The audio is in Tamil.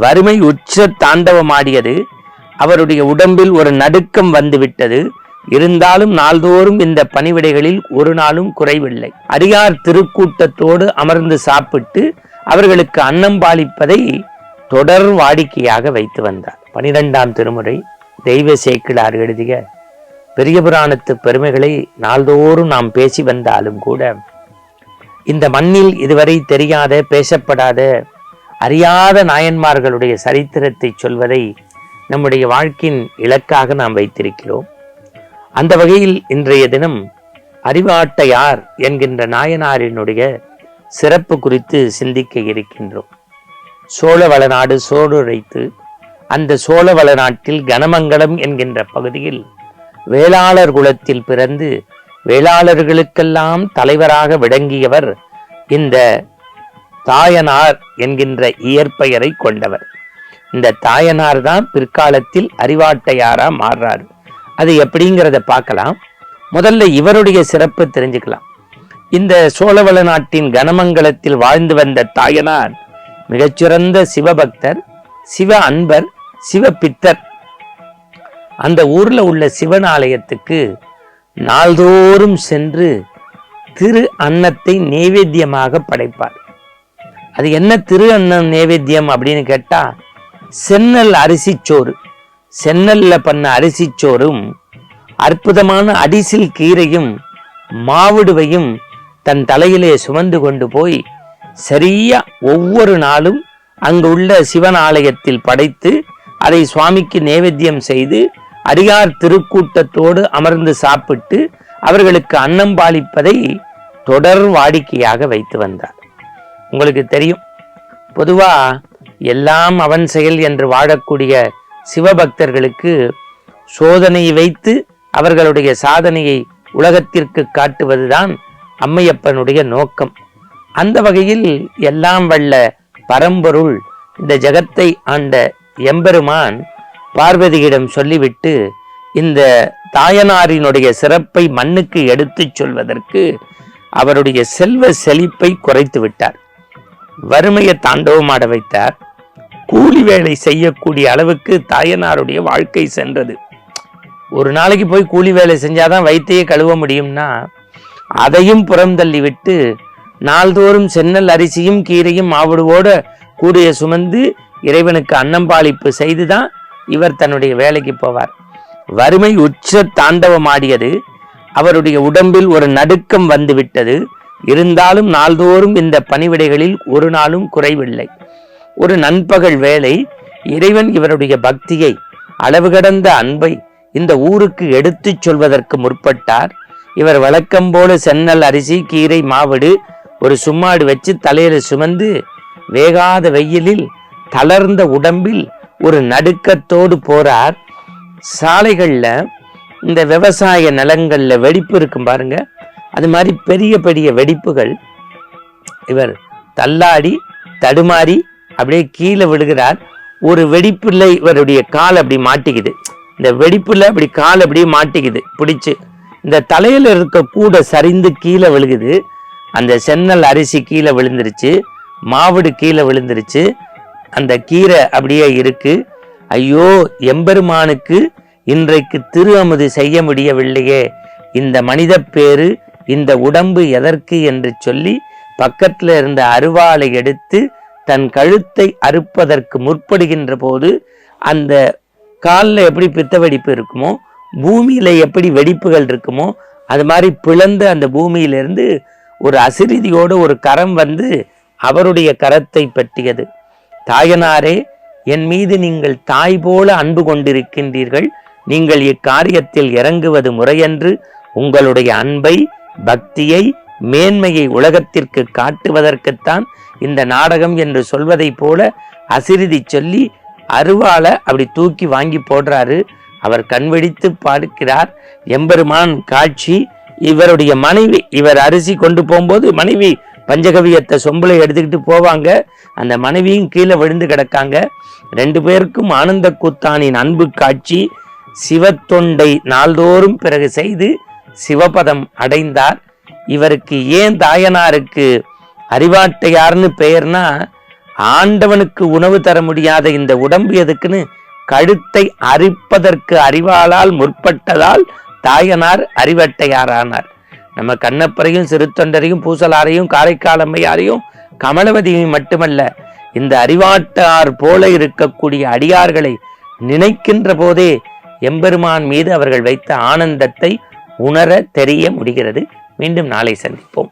வறுமை உச்ச தாண்டவமாடியது. அவருடைய உடம்பில் ஒரு நடுக்கம் வந்துவிட்டது. இருந்தாலும் நாள்தோறும் இந்த பணிவிடைகளில் ஒரு நாளும் குறைவில்லை. அடியார் திருக்கூட்டத்தோடு அமர்ந்து சாப்பிட்டு அவர்களுக்கு அன்னம் பாலிப்பதை தொடர் வாடிக்கையாக வைத்து வந்தார். 12ஆம் திருமுறை தெய்வ சேக்கிழார் எழுதிய பெரிய புராணத்து பெருமைகளை நாள்தோறும் நாம் பேசி வந்தாலும் கூட இந்த மண்ணில் இதுவரை தெரியாத, பேசப்படாத, அறியாத நாயன்மார்களுடைய சரித்திரத்தை சொல்வதை நம்முடைய வாழ்க்கையின் இலக்காக நாம் வைத்திருக்கிறோம். அந்த வகையில் இன்றைய தினம் அறிவாட்டையார் என்கின்ற நாயனாரினுடைய சிறப்பு குறித்து சிந்திக்க இருக்கின்றோம். சோழவளநாடு சோடுரைத்து அந்த சோழவளநாட்டில் கனமங்கலம் என்கின்ற பகுதியில் வேளாளர் குலத்தில் பிறந்து வேளாளர்களுக்கெல்லாம் தலைவராக விளங்கியவர் இந்த தாயனார் என்கின்ற இயற்பெயரை கொண்டவர். இந்த தாயனார் தான் பிற்காலத்தில் அறிவாட்டையாரா மாறுறாரு. அது எப்படிங்கிறத பார்க்கலாம். முதல்ல இவருடைய சிறப்பு தெரிஞ்சுக்கலாம். இந்த சோழவள நாட்டின் கனமங்கலத்தில் வாழ்ந்து வந்த தாயனார் மிகச்சிறந்த சிவபக்தர், சிவ அன்பர், சிவபித்தர். அந்த ஊர்ல உள்ள சிவன் ஆலயத்துக்கு நாள்தோறும் சென்று திரு அன்னத்தை நைவேத்தியமாக படைப்பார். அது என்ன திரு அன்னம் நைவேத்தியம் அப்படின்னு கேட்டா, சென்னல் அரிசிச்சோறு, சென்னல்ல பண்ண அரிசிச்சோறும் அற்புதமான அடிசில் கீரையும் மாவிடுவையும் தன் தலையிலே சுமந்து கொண்டு போய் சரியா ஒவ்வொரு நாளும் அங்கு உள்ள சிவன் ஆலயத்தில் படைத்து அதை சுவாமிக்கு நைவேத்தியம் செய்து அடியார் திருக்கூட்டத்தோடு அமர்ந்து சாப்பிட்டு அவர்களுக்கு அன்னம் பாலிப்பதை தொடர் வாடிக்கையாக வைத்து வந்தார். உங்களுக்கு தெரியும், பொதுவா எல்லாம் அவன் செயல் என்று வாழக்கூடிய சிவபக்தர்களுக்கு சோதனை வைத்து அவர்களுடைய சாதனையை உலகத்திற்கு காட்டுவதுதான் அம்மையப்பனுடைய நோக்கம். அந்த வகையில் எல்லாம் வல்ல பரம்பொருள் இந்த ஜகத்தை ஆண்ட எம்பெருமான் பார்வதியிடம் சொல்லிவிட்டு இந்த தாயனாரினுடைய சிறப்பை மண்ணுக்கு எடுத்துச் சொல்வதற்கு அவருடைய செல்வ செழிப்பை குறைத்து விட்டார். வறுமையை தாண்டவமாட வைத்தார். கூலி வேலை செய்யக்கூடிய அளவுக்கு தாயனாருடைய வாழ்க்கை சென்றது. ஒரு நாளைக்கு போய் கூலி வேலை செஞ்சாதான் வயிற்றையே கழுவ முடியும்னா அதையும் புறம் தள்ளி விட்டு நாள்தோறும் சென்னல் அரிசியும் கீரையும் மாவுடுவோட கூடைய சுமந்து இறைவனுக்கு அன்னம்பாளிப்பு செய்துதான் இவர் தன்னுடைய வேலைக்கு போவார். வறுமை உச்ச தாண்டவமாடியது. அவருடைய உடம்பில் ஒரு நடுக்கம் வந்துவிட்டது. இருந்தாலும் நாள்தோறும் இந்த பணிவிடைகளில் ஒரு நாளும் குறைவில்லை. ஒரு நண்பகல் வேளை இறைவன் இவருடைய பக்தியை, அளவு கடந்த அன்பை இந்த ஊருக்கு எடுத்துச் சொல்வதற்கு முற்பட்டார். இவர் வழக்கம் போல சென்னல் அரிசி கீரை மாவடு ஒரு சும்மாடு வச்சு தலையில சுமந்து வேகாத வெயிலில் தளர்ந்த உடம்பில் ஒரு நடுக்கத்தோடு போறார். சாலைகள்ல இந்த விவசாய நிலங்கள்ல வெடிப்பு இருக்கும் பாருங்க, அது மாதிரி பெரிய பெரிய வெடிப்புகள். இவர் தள்ளாடி தடுமாறி அப்படியே கீழே விழுகிறார். ஒரு வெடிப்புல இவருடைய கால் அப்படி மாட்டிக்குது. இந்த வெடிப்புல அப்படி கால் அப்படியே மாட்டிக்குது பிடிச்சு. இந்த தலையில இருக்க கூட சரிந்து கீழே விழுகுது. அந்த சென்னல் அரிசி கீழே விழுந்துருச்சு, மாவிடு கீழே விழுந்துருச்சு, அந்த கீரை அப்படியே இருக்கு. ஐயோ, எம்பெருமானுக்கு இன்றைக்கு திரு அமுது செய்ய முடியவில்லையே, இந்த மனித பேரு, இந்த உடம்பு எதற்கு என்று சொல்லி பக்கத்துல இருந்த அருவாளை எடுத்து தன் கழுத்தை அறுப்பதற்கு முற்படுகின்ற போது அந்த காலில் எப்படி பித்த வெடிப்பு இருக்குமோ, பூமியில எப்படி வெடிப்புகள் இருக்குமோ, அது மாதிரி பிளந்து அந்த பூமியிலிருந்து ஒரு அசிரிதியோடு ஒரு கரம் வந்து அவருடைய கரத்தை பற்றியது. தாயனாரே, என் மீது நீங்கள் தாய் போல அன்பு கொண்டிருக்கின்றீர்கள். நீங்கள் இக்காரியத்தில் இறங்குவது முறையன்று. உங்களுடைய அன்பை, பக்தியை, மேன்மையை உலகத்திற்கு காட்டுவதற்குத்தான் இந்த நாடகம் என்று சொல்வதை போல அசிரிதி சொல்லி அருவாளை அப்படி தூக்கி வாங்கி போடுறாரு. அவர் கண்வெடித்து பார்க்கிறார். எம்பெருமான் காட்சி. இவருடைய மனைவி, இவர் அரிசி கொண்டு போகும்போது மனைவி பஞ்சகவியத்தை சொம்பளை எடுத்துக்கிட்டு போவாங்க. அந்த மனைவியும் கீழே விழுந்து கிடக்காங்க. 2 பேருக்கும் ஆனந்த கூத்தானின் அன்பு காட்சி. சிவத்தொண்டை நாள்தோறும் பிறகு செய்து சிவபதம் அடைந்தார். இவருக்கு ஏன் தாயனாருக்கு அறிவாட்டையார்னு பெயர்னா, ஆண்டவனுக்கு உணவு தர முடியாத இந்த உடம்பு எதுக்குன்னு கழுத்தை அரிப்பதற்கு அறிவாளால் முற்பட்டதால் தாயனார் அறிவட்டையாரானார். நம்ம கண்ணப்பரையும் சிறுத்தொண்டரையும் பூசலாரையும் காரைக்கால் அம்மையாரையும் கமலவதியும் மட்டுமல்ல, இந்த அறிவாட்டார் போல இருக்கக்கூடிய அடியார்களை நினைக்கின்ற போதே எம்பெருமான் மீது அவர்கள் வைத்த ஆனந்தத்தை உணர தெரிய முடிகிறது. மீண்டும் நாளை சந்திப்போம்.